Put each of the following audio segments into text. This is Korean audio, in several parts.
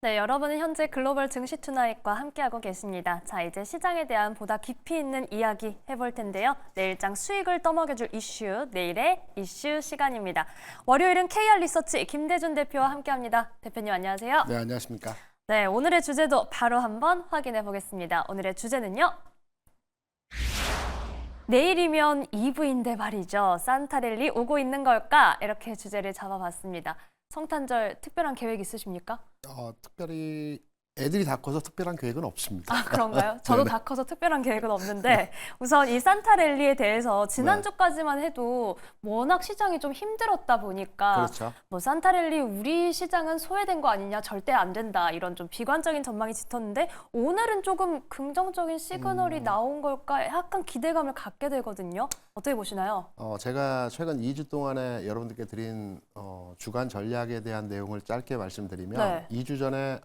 네, 여러분은 현재 글로벌 증시 투나잇과 함께하고 계십니다. 자, 이제 시장에 대한 보다 깊이 있는 이야기 해볼 텐데요. 내일장 수익을 떠먹여줄 이슈, 내일의 이슈 시간입니다. 월요일은 KR 리서치 김대준 대표와 함께합니다. 대표님 안녕하세요. 네, 안녕하십니까. 네, 오늘의 주제도 바로 한번 확인해 보겠습니다. 오늘의 주제는요. 내일이면 이브인데 말이죠. 산타랠리 오고 있는 걸까? 이렇게 주제를 잡아봤습니다. 성탄절 특별한 계획 있으십니까? 특별히 애들이 다 커서 특별한 계획은 없습니다. 아, 그런가요? 저도 다 커서 특별한 계획은 없는데 우선 이 산타랠리에 대해서 지난주까지만 해도 워낙 시장이 좀 힘들었다 보니까 그렇죠. 뭐 산타랠리 우리 시장은 소외된 거 아니냐, 절대 안 된다 이런 좀 비관적인 전망이 짙었는데 오늘은 조금 긍정적인 시그널이 나온 걸까 약간 기대감을 갖게 되거든요. 어떻게 보시나요? 제가 최근 2주 동안에 여러분들께 드린 주간 전략에 대한 내용을 짧게 말씀드리면 네. 2주 전에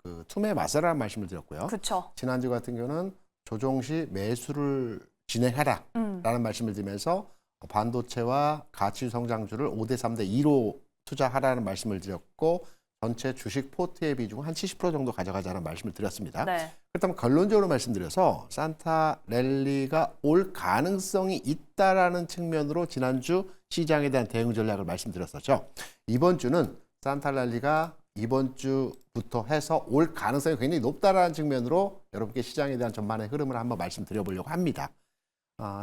그 투매 마세라는 말씀을 드렸고요. 그렇죠. 지난주 같은 경우는 조정 시 매수를 진행하라라는 말씀을 드리면서 반도체와 가치 성장주를 5대 3대 2로 투자하라는 말씀을 드렸고 전체 주식 포트의 비중 한 70% 정도 가져가자는 말씀을 드렸습니다. 네. 그렇다면 결론적으로 말씀드려서 산타랠리가 올 가능성이 있다라는 측면으로 지난주 시장에 대한 대응 전략을 말씀드렸었죠. 이번 주는 산타랠리가 이번 주부터 해서 올 가능성이 굉장히 높다라는 측면으로 여러분께 시장에 대한 전반의 흐름을 한번 말씀드려보려고 합니다.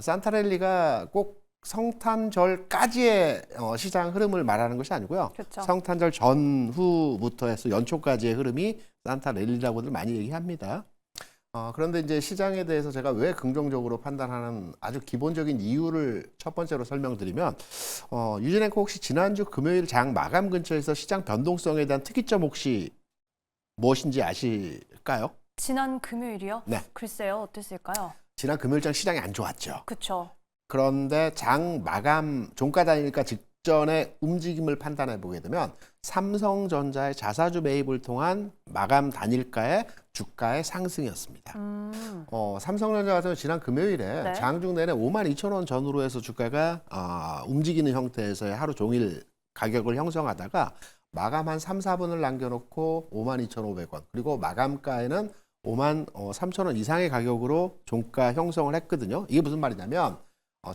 산타랠리가 꼭 성탄절까지의 시장 흐름을 말하는 것이 아니고요. 그렇죠. 성탄절 전후부터 해서 연초까지의 흐름이 산타랠리라고들 많이 얘기합니다. 그런데 이제 시장에 대해서 제가 왜 긍정적으로 판단하는 아주 기본적인 이유를 첫 번째로 설명드리면 유진앵커 혹시 지난주 금요일 장 마감 근처에서 시장 변동성에 대한 특이점 혹시 무엇인지 아실까요? 지난 금요일이요? 네. 글쎄요, 어땠을까요? 지난 금요일장 시장이 안 좋았죠. 그렇죠. 그런데 장 마감 종가 단일가 직전의 움직임을 판단해 보게 되면 삼성전자의 자사주 매입을 통한 마감 단일가의 주가의 상승이었습니다. 삼성전자 같은 경우 지난 금요일에 네. 장중 내내 52,000원 전후로 해서 주가가 움직이는 형태에서의 하루 종일 가격을 형성하다가 마감 한 3, 4분을 남겨놓고 52,500원 그리고 마감가에는 53,000원 이상의 가격으로 종가 형성을 했거든요. 이게 무슨 말이냐면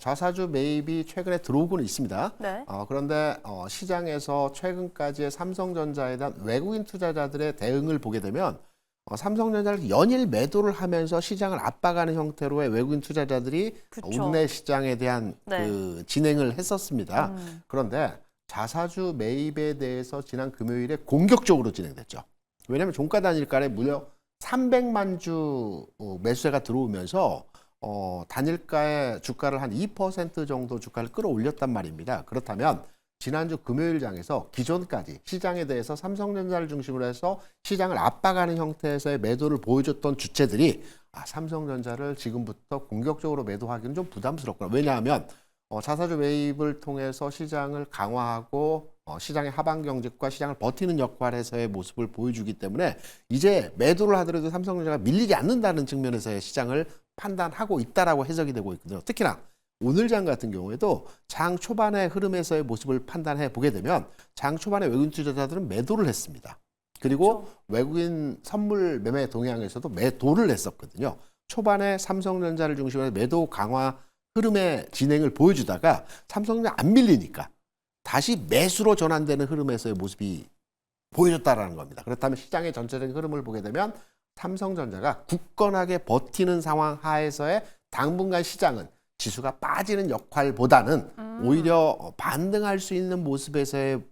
자사주 매입이 최근에 들어오고는 있습니다. 네. 그런데 시장에서 최근까지의 삼성전자에 대한 외국인 투자자들의 대응을 보게 되면 삼성전자를 연일 매도를 하면서 시장을 압박하는 형태로의 외국인 투자자들이 그쵸. 국내 시장에 대한 네. 그 진행을 했었습니다. 그런데 자사주 매입에 대해서 지난 금요일에 공격적으로 진행됐죠. 왜냐하면 종가 단일가에 무려 300만 주 매수세가 들어오면서 단일가의 주가를 한 2% 정도 주가를 끌어올렸단 말입니다. 그렇다면 지난주 금요일 장에서 기존까지 시장에 대해서 삼성전자를 중심으로 해서 시장을 압박하는 형태에서의 매도를 보여줬던 주체들이 삼성전자를 지금부터 공격적으로 매도하기는 좀 부담스럽구나. 왜냐하면 자사주 매입을 통해서 시장을 강화하고 시장의 하방 경직과 시장을 버티는 역할에서의 모습을 보여주기 때문에 이제 매도를 하더라도 삼성전자가 밀리지 않는다는 측면에서의 시장을 판단하고 있다라고 해석이 되고 있거든요. 특히나 오늘 장 같은 경우에도 장 초반의 흐름에서의 모습을 판단해 보게 되면 장 초반에 외국인 투자자들은 매도를 했습니다. 그리고 그렇죠. 외국인 선물 매매 동향에서도 매도를 했었거든요. 초반에 삼성전자를 중심으로 매도 강화 흐름의 진행을 보여주다가 삼성전자 안 밀리니까 다시 매수로 전환되는 흐름에서의 모습이 보여줬다라는 겁니다. 그렇다면 시장의 전체적인 흐름을 보게 되면 삼성전자가 굳건하게 버티는 상황 하에서의 당분간 시장은 지수가 빠지는 역할보다는 오히려 반등할 수 있는 모습에서의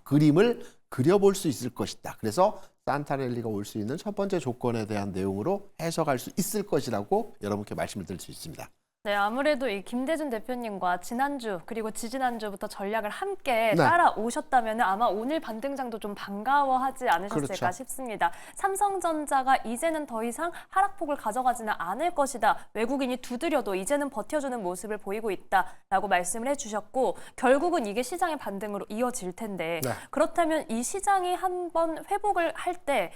그림을 그려볼 수 있을 것이다. 그래서 산타랠리가 올 수 있는 첫 번째 조건에 대한 내용으로 해석할 수 있을 것이라고 여러분께 말씀을 드릴 수 있습니다. 네, 아무래도 이 김대준 대표님과 지난주 그리고 지지난주부터 전략을 함께 네. 따라오셨다면 아마 오늘 반등장도 좀 반가워하지 않으셨을까 그렇죠. 싶습니다. 삼성전자가 이제는 더 이상 하락폭을 가져가지는 않을 것이다. 외국인이 두드려도 이제는 버텨주는 모습을 보이고 있다라고 말씀을 해주셨고 결국은 이게 시장의 반등으로 이어질 텐데 네. 그렇다면 이 시장이 한번 회복을 할 때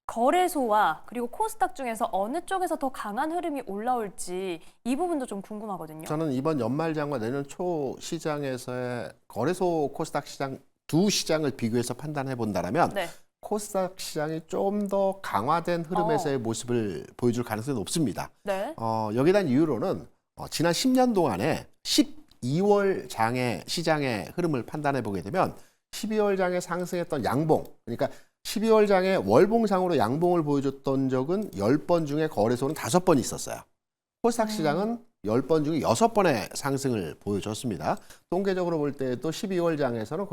거래소와 그리고 코스닥 중에서 어느 쪽에서 더 강한 흐름이 올라올지 이 부분도 좀 궁금하거든요. 저는 이번 연말장과 내년 초 시장에서의 거래소 코스닥 시장 두 시장을 비교해서 판단해 본다면 네. 코스닥 시장이 좀 더 강화된 흐름에서의 모습을 보여줄 가능성이 높습니다. 네. 여기에 대한 이유로는 지난 10년 동안에 12월 장의 시장의 흐름을 판단해 보게 되면 12월 장에 상승했던 양봉, 그러니까 12월 장에 월봉상으로 양봉을 보여줬던 적은 10번 중에 거래소는 5번 있었어요. 코스닥 시장은 10번 중에 6번의 상승을 보여줬습니다. 통계적으로 볼 때도 12월 장에서는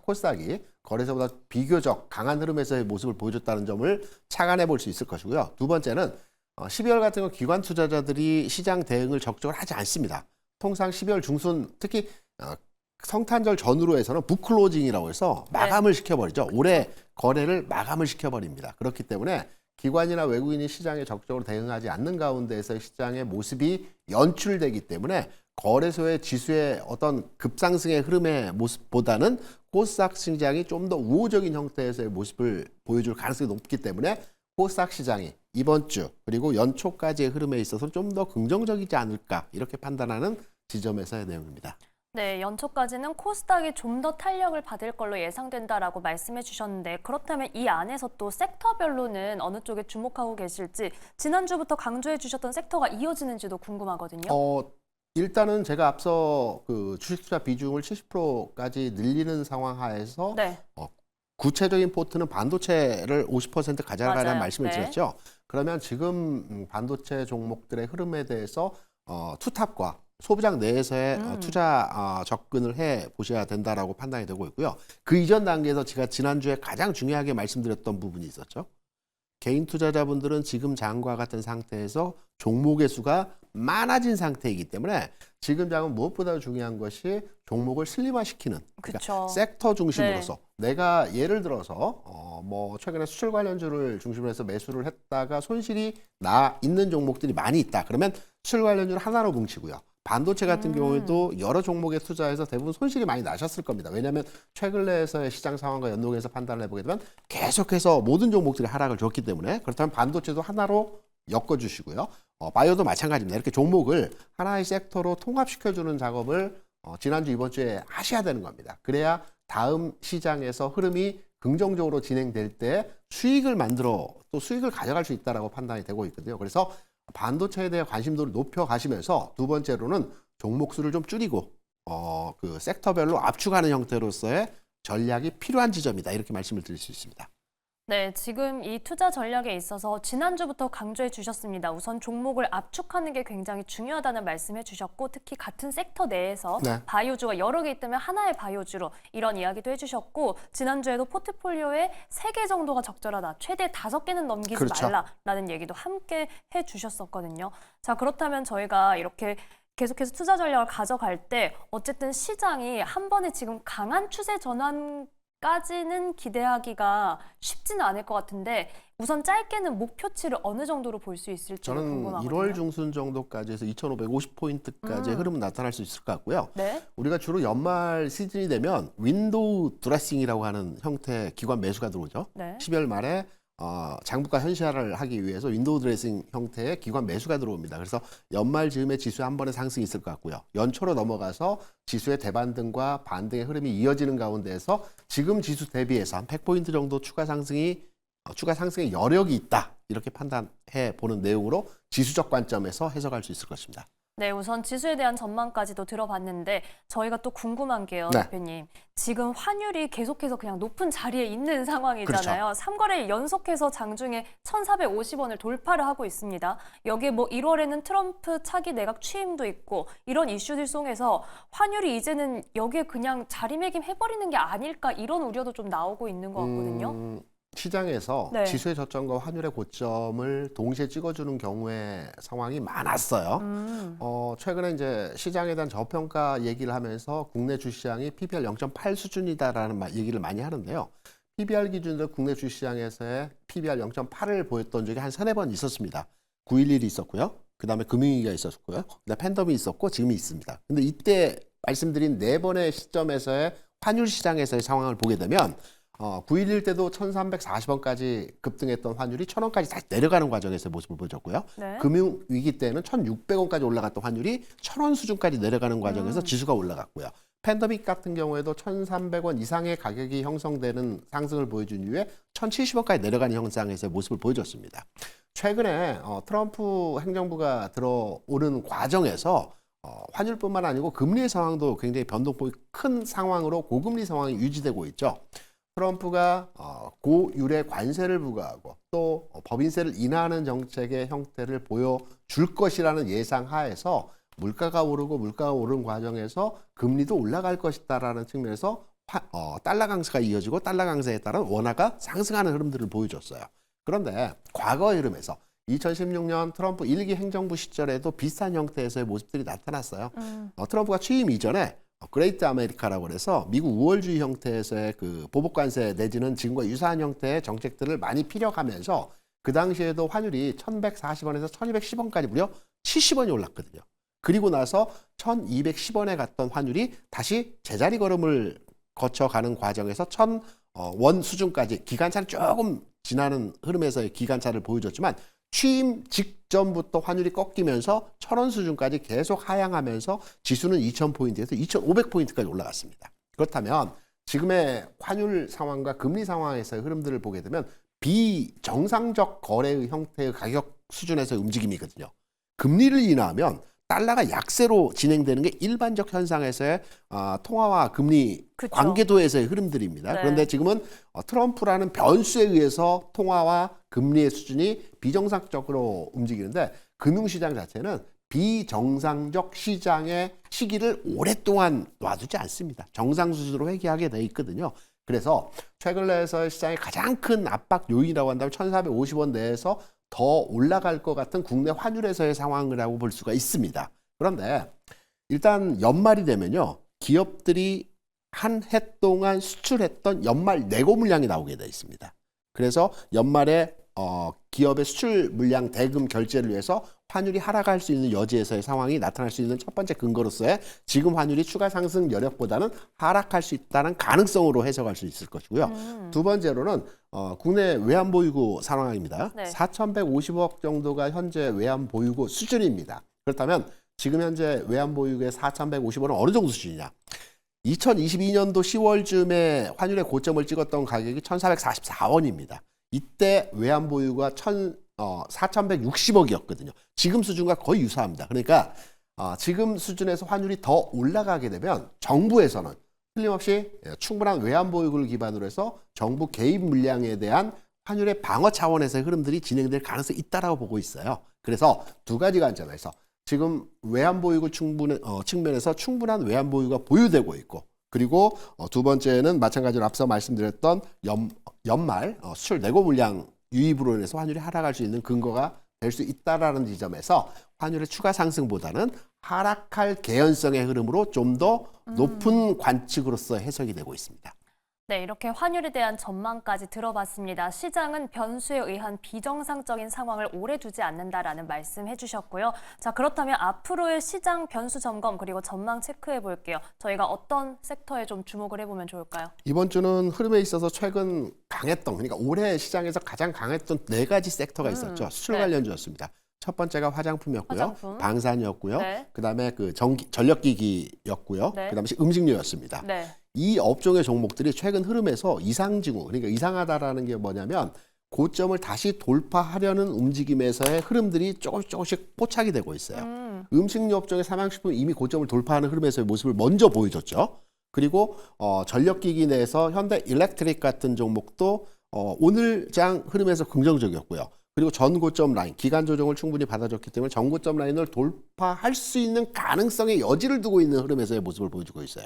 코스닥이 거래소보다 비교적 강한 흐름에서의 모습을 보여줬다는 점을 착안해 볼 수 있을 것이고요. 두 번째는 12월 같은 건 기관 투자자들이 시장 대응을 적극적으로 하지 않습니다. 통상 12월 중순, 특히 성탄절 전후로 해서는 북클로징이라고 해서 마감을 시켜버리죠. 올해 거래를 마감을 시켜버립니다. 그렇기 때문에 기관이나 외국인이 시장에 적극적으로 대응하지 않는 가운데에서 시장의 모습이 연출되기 때문에 거래소의 지수의 어떤 급상승의 흐름의 모습보다는 코스닥 시장이 좀 더 우호적인 형태에서의 모습을 보여줄 가능성이 높기 때문에 코스닥 시장이 이번 주 그리고 연초까지의 흐름에 있어서 좀 더 긍정적이지 않을까 이렇게 판단하는 지점에서의 내용입니다. 네, 연초까지는 코스닥이 좀 더 탄력을 받을 걸로 예상된다라고 말씀해 주셨는데 그렇다면 이 안에서 또 섹터별로는 어느 쪽에 주목하고 계실지 지난주부터 강조해 주셨던 섹터가 이어지는지도 궁금하거든요. 일단은 제가 앞서 그 주식 투자 비중을 70%까지 늘리는 상황 하에서 네. 구체적인 포트는 반도체를 50% 가져가라는 맞아요. 말씀을 네. 드렸죠. 그러면 지금 반도체 종목들의 흐름에 대해서 투탑과 소비장 내에서의 투자 접근을 해 보셔야 된다라고 판단이 되고 있고요. 그 이전 단계에서 제가 지난주에 가장 중요하게 말씀드렸던 부분이 있었죠. 개인 투자자분들은 지금 장과 같은 상태에서 종목의 수가 많아진 상태이기 때문에 지금 장은 무엇보다 중요한 것이 종목을 슬림화시키는, 그러니까 그쵸. 섹터 중심으로서 내가 예를 들어서 최근에 수출 관련주를 중심으로 해서 매수를 했다가 손실이 나 있는 종목들이 많이 있다. 그러면 수출 관련주를 하나로 뭉치고요. 반도체 같은 경우에도 여러 종목에 투자해서 대부분 손실이 많이 나셨을 겁니다. 왜냐하면 최근에서의 시장 상황과 연동해서 판단을 해보게 되면 계속해서 모든 종목들이 하락을 줬기 때문에 그렇다면 반도체도 하나로 엮어주시고요. 바이오도 마찬가지입니다. 이렇게 종목을 하나의 섹터로 통합시켜주는 작업을 지난주 이번 주에 하셔야 되는 겁니다. 그래야 다음 시장에서 흐름이 긍정적으로 진행될 때 수익을 만들어 또 수익을 가져갈 수 있다라고 판단이 되고 있거든요. 그래서 반도체에 대해 관심도를 높여가시면서 두 번째로는 종목 수를 좀 줄이고 그 섹터별로 압축하는 형태로서의 전략이 필요한 지점이다. 이렇게 말씀을 드릴 수 있습니다. 네, 지금 이 투자 전략에 있어서 지난주부터 강조해 주셨습니다. 우선 종목을 압축하는 게 굉장히 중요하다는 말씀해 주셨고 특히 같은 섹터 내에서 바이오주가 여러 개 있다면 하나의 바이오주로 이런 이야기도 해주셨고 지난주에도 포트폴리오에 3개 정도가 적절하다. 최대 5개는 넘기지 말라라는 얘기도 함께 해주셨었거든요. 자, 그렇다면 저희가 이렇게 계속해서 투자 전략을 가져갈 때 어쨌든 시장이 한 번에 지금 강한 추세 전환까지는 기대하기가 쉽지는 않을 것 같은데 우선 짧게는 목표치를 어느 정도로 볼 수 있을지 저는 궁금하거든요. 1월 중순 정도까지 해서 2,550포인트까지의 흐름은 나타날 수 있을 것 같고요. 네. 우리가 주로 연말 시즌이 되면 윈도우 드레싱이라고 하는 형태의 기관 매수가 들어오죠. 네. 12월 말에 장부가 현실화를 하기 위해서 윈도우 드레싱 형태의 기관 매수가 들어옵니다. 그래서 연말 즈음에 지수에 한 번의 상승이 있을 것 같고요. 연초로 넘어가서 지수의 대반등과 반등의 흐름이 이어지는 가운데에서 지금 지수 대비해서 한 100포인트 정도 추가 상승의 여력이 있다. 이렇게 판단해 보는 내용으로 지수적 관점에서 해석할 수 있을 것입니다. 네, 우선 지수에 대한 전망까지도 들어봤는데 저희가 또 궁금한 게요, 대표님. 지금 환율이 계속해서 그냥 높은 자리에 있는 상황이잖아요. 3거래일 연속해서 장중에 1,450원을 돌파를 하고 있습니다. 여기에 1월에는 트럼프 차기 내각 취임도 있고 이런 이슈들 속에서 환율이 이제는 여기에 그냥 자리매김해버리는 게 아닐까 이런 우려도 좀 나오고 있는 것 같거든요. 시장에서 지수의 저점과 환율의 고점을 동시에 찍어주는 경우의 상황이 많았어요. 최근에 이제 시장에 대한 저평가 얘기를 하면서 국내 주시장이 PBR 0.8 수준이다라는 얘기를 많이 하는데요. PBR 기준으로 국내 주시장에서의 PBR 0.8을 보였던 적이 한 3-4번 있었습니다. 9.11이 있었고요. 그 다음에 금융위기가 있었고요. 그다음에 팬데믹이 있었고 지금이 있습니다. 근데 이때 말씀드린 4번의 시점에서의 환율 시장에서의 상황을 보게 되면 9.11 때도 1,340원까지 급등했던 환율이 1,000원까지 다시 내려가는 과정에서의 모습을 보여줬고요. 금융위기 때는 1,600원까지 올라갔던 환율이 1,000원 수준까지 내려가는 과정에서 지수가 올라갔고요. 팬데믹 같은 경우에도 1,300원 이상의 가격이 형성되는 상승을 보여준 이후에 1,070원까지 내려가는 형상에서의 모습을 보여줬습니다. 최근에 트럼프 행정부가 들어오는 과정에서 환율뿐만 아니고 금리의 상황도 굉장히 변동폭이 큰 상황으로 고금리 상황이 유지되고 있죠. 트럼프가 고율의 관세를 부과하고 또 법인세를 인하하는 정책의 형태를 보여줄 것이라는 예상 하에서 물가가 오른 과정에서 금리도 올라갈 것이다라는 측면에서 달러 강세가 이어지고 달러 강세에 따른 원화가 상승하는 흐름들을 보여줬어요. 그런데 과거의 흐름에서 2016년 트럼프 1기 행정부 시절에도 비슷한 형태에서의 모습들이 나타났어요. 트럼프가 취임 이전에 그레이트 아메리카라고 해서 미국 우월주의 형태에서의 그 보복관세 내지는 지금과 유사한 형태의 정책들을 많이 피력하면서 그 당시에도 환율이 1,140원에서 1,210원까지 무려 70원이 올랐거든요. 그리고 나서 1,210원에 갔던 환율이 다시 제자리 걸음을 거쳐가는 과정에서 1,000원 수준까지 기간차를 조금 지나는 흐름에서의 기간차를 보여줬지만 취임 직전부터 환율이 꺾이면서 1,000원 수준까지 계속 하향하면서 지수는 2,000포인트에서 2,500포인트까지 올라갔습니다. 그렇다면 지금의 환율 상황과 금리 상황에서의 흐름들을 보게 되면 비정상적 거래의 형태의 가격 수준에서의 움직임이거든요. 금리를 인하하면 달러가 약세로 진행되는 게 일반적 현상에서의 통화와 금리 그쵸. 관계도에서의 흐름들입니다. 네. 그런데 지금은 트럼프라는 변수에 의해서 통화와 금리의 수준이 비정상적으로 움직이는데 금융시장 자체는 비정상적 시장의 시기를 오랫동안 놔두지 않습니다. 정상 수준으로 회귀하게 돼 있거든요. 그래서 최근 내에서의 시장의 가장 큰 압박 요인이라고 한다면 1,450원 내에서 더 올라갈 것 같은 국내 환율에서의 상황이라고 볼 수가 있습니다. 그런데 일단 연말이 되면요, 기업들이 한 해 동안 수출했던 연말 내고 물량이 나오게 돼 있습니다. 그래서 연말에 기업의 수출 물량 대금 결제를 위해서 환율이 하락할 수 있는 여지에서의 상황이 나타날 수 있는 첫 번째 근거로서의 지금 환율이 추가 상승 여력보다는 하락할 수 있다는 가능성으로 해석할 수 있을 것이고요. 두 번째로는 국내 외환보유고 상황입니다. 네. 4,150억 정도가 현재 외환보유고 수준입니다. 그렇다면 지금 현재 외환보유고의 4,150억은 어느 정도 수준이냐? 2022년도 10월쯤에 환율의 고점을 찍었던 가격이 1,444원입니다. 이때 외환보유가 4,160억이었거든요. 지금 수준과 거의 유사합니다. 그러니까 지금 수준에서 환율이 더 올라가게 되면 정부에서는 틀림없이 충분한 외환보유고를 기반으로 해서 정부 개입 물량에 대한 환율의 방어 차원에서의 흐름들이 진행될 가능성이 있다고 보고 있어요. 그래서 두 가지 관점에서 지금 외환보유고 측면에서 충분한 외환보유가 보유되고 있고, 그리고 두 번째는 마찬가지로 앞서 말씀드렸던 연말 수출 내고 물량 유입으로 인해서 환율이 하락할 수 있는 근거가 될 수 있다라는 지점에서 환율의 추가 상승보다는 하락할 개연성의 흐름으로 좀 더 높은 관측으로서 해석이 되고 있습니다. 네, 이렇게 환율에 대한 전망까지 들어봤습니다. 시장은 변수에 의한 비정상적인 상황을 오래 두지 않는다라는 말씀 해주셨고요. 자, 그렇다면 앞으로의 시장 변수 점검 그리고 전망 체크해 볼게요. 저희가 어떤 섹터에 좀 주목을 해보면 좋을까요? 이번 주는 흐름에 있어서 최근 강했던, 그러니까 올해 시장에서 가장 강했던 네 가지 섹터가 있었죠. 수출 네. 관련주였습니다. 첫 번째가 화장품이었고요. 화장품. 방산이었고요. 네. 그다음에 그 전력기기였고요. 네. 그다음에 음식료였습니다. 네. 이 업종의 종목들이 최근 흐름에서 이상징후, 그러니까 이상하다라는 게 뭐냐면 고점을 다시 돌파하려는 움직임에서의 흐름들이 조금씩 포착이 되고 있어요. 음식료 업종의 삼양식품 이미 고점을 돌파하는 흐름에서의 모습을 먼저 보여줬죠. 그리고 전력기기 내에서 현대 일렉트릭 같은 종목도 오늘 장 흐름에서 긍정적이었고요. 그리고 전고점 라인, 기간 조정을 충분히 받아줬기 때문에 전고점 라인을 돌파할 수 있는 가능성의 여지를 두고 있는 흐름에서의 모습을 보여주고 있어요.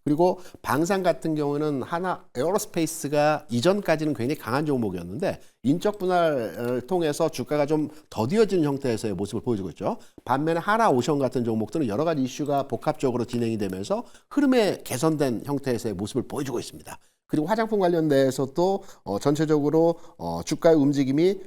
그리고 방산 같은 경우는 하나 에어로스페이스가 이전까지는 굉장히 강한 종목이었는데 인적 분할을 통해서 주가가 좀 더디어지는 형태에서의 모습을 보여주고 있죠. 반면에 하나오션 같은 종목들은 여러 가지 이슈가 복합적으로 진행이 되면서 흐름에 개선된 형태에서의 모습을 보여주고 있습니다. 그리고 화장품 관련돼서도 전체적으로 주가의 움직임이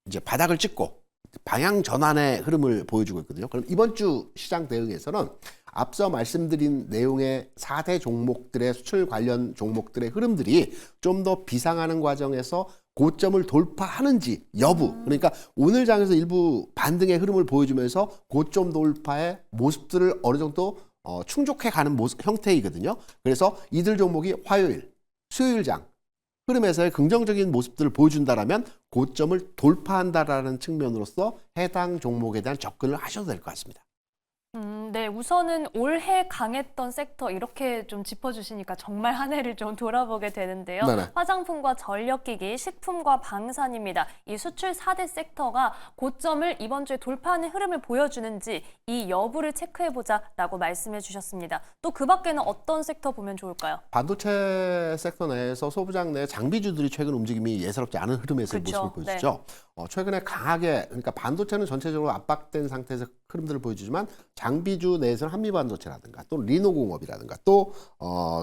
이제 바닥을 찍고 방향 전환의 흐름을 보여주고 있거든요. 그럼 이번 주 시장 대응에서는 앞서 말씀드린 내용의 4대 종목들의 수출 관련 종목들의 흐름들이 좀 더 비상하는 과정에서 고점을 돌파하는지 여부, 그러니까 오늘 장에서 일부 반등의 흐름을 보여주면서 고점 돌파의 모습들을 어느 정도 충족해가는 형태이거든요. 그래서 이들 종목이 화요일, 수요일장 흐름에서의 긍정적인 모습들을 보여준다라면 고점을 돌파한다라는 측면으로서 해당 종목에 대한 접근을 하셔도 될 것 같습니다. 네, 우선은 올해 강했던 섹터 이렇게 좀 짚어주시니까 정말 한 해를 좀 돌아보게 되는데요. 네네. 화장품과 전력기기, 식품과 방산입니다. 이 수출 4대 섹터가 고점을 이번 주에 돌파하는 흐름을 보여주는지 이 여부를 체크해보자라고 말씀해 주셨습니다. 또 그 밖에는 어떤 섹터 보면 좋을까요? 반도체 섹터 내에서 소부장 내 장비주들이 최근 움직임이 예사롭지 않은 흐름에서의 그쵸, 모습을 보여주죠. 최근에 강하게, 그러니까 반도체는 전체적으로 압박된 상태에서 흐름들을 보여주지만 장비주 내에서는 한미반도체라든가 또 리노공업이라든가 또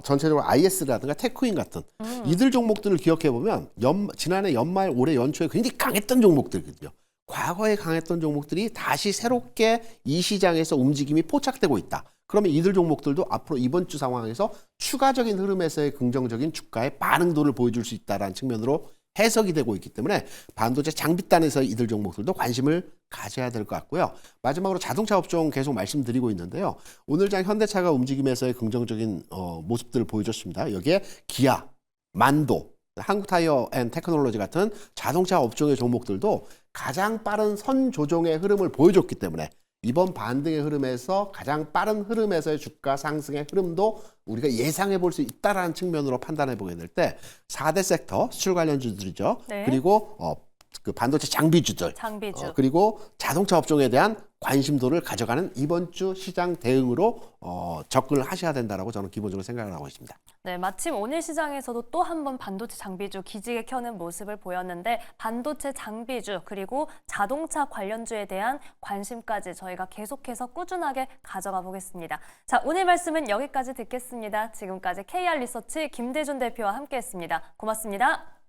전체적으로 IS라든가 테크인 같은 이들 종목들을 기억해 보면 지난해 연말 올해 연초에 굉장히 강했던 종목들이거든요. 과거에 강했던 종목들이 다시 새롭게 이 시장에서 움직임이 포착되고 있다. 그러면 이들 종목들도 앞으로 이번 주 상황에서 추가적인 흐름에서의 긍정적인 주가의 반응도를 보여줄 수 있다는 측면으로 해석이 되고 있기 때문에 반도체 장비단에서 이들 종목들도 관심을 가져야 될 것 같고요. 마지막으로 자동차 업종 계속 말씀드리고 있는데요. 오늘장 현대차가 움직임에서의 긍정적인 모습들을 보여줬습니다. 여기에 기아, 만도, 한국타이어앤테크놀로지 같은 자동차 업종의 종목들도 가장 빠른 선 조정의 흐름을 보여줬기 때문에 이번 반등의 흐름에서 가장 빠른 흐름에서의 주가 상승의 흐름도 우리가 예상해 볼 수 있다라는 측면으로 판단해 보게 될 때 4대 섹터 수출 관련주들이죠. 네. 그리고 그 반도체 장비주들, 장비주. 그리고 자동차 업종에 대한 관심도를 가져가는 이번 주 시장 대응으로 접근을 하셔야 된다라고 저는 기본적으로 생각을 하고 있습니다. 네, 마침 오늘 시장에서도 또 한 번 반도체 장비주 기지개 켜는 모습을 보였는데 반도체 장비주 그리고 자동차 관련주에 대한 관심까지 저희가 계속해서 꾸준하게 가져가 보겠습니다. 자, 오늘 말씀은 여기까지 듣겠습니다. 지금까지 KR 리서치 김대준 대표와 함께했습니다. 고맙습니다.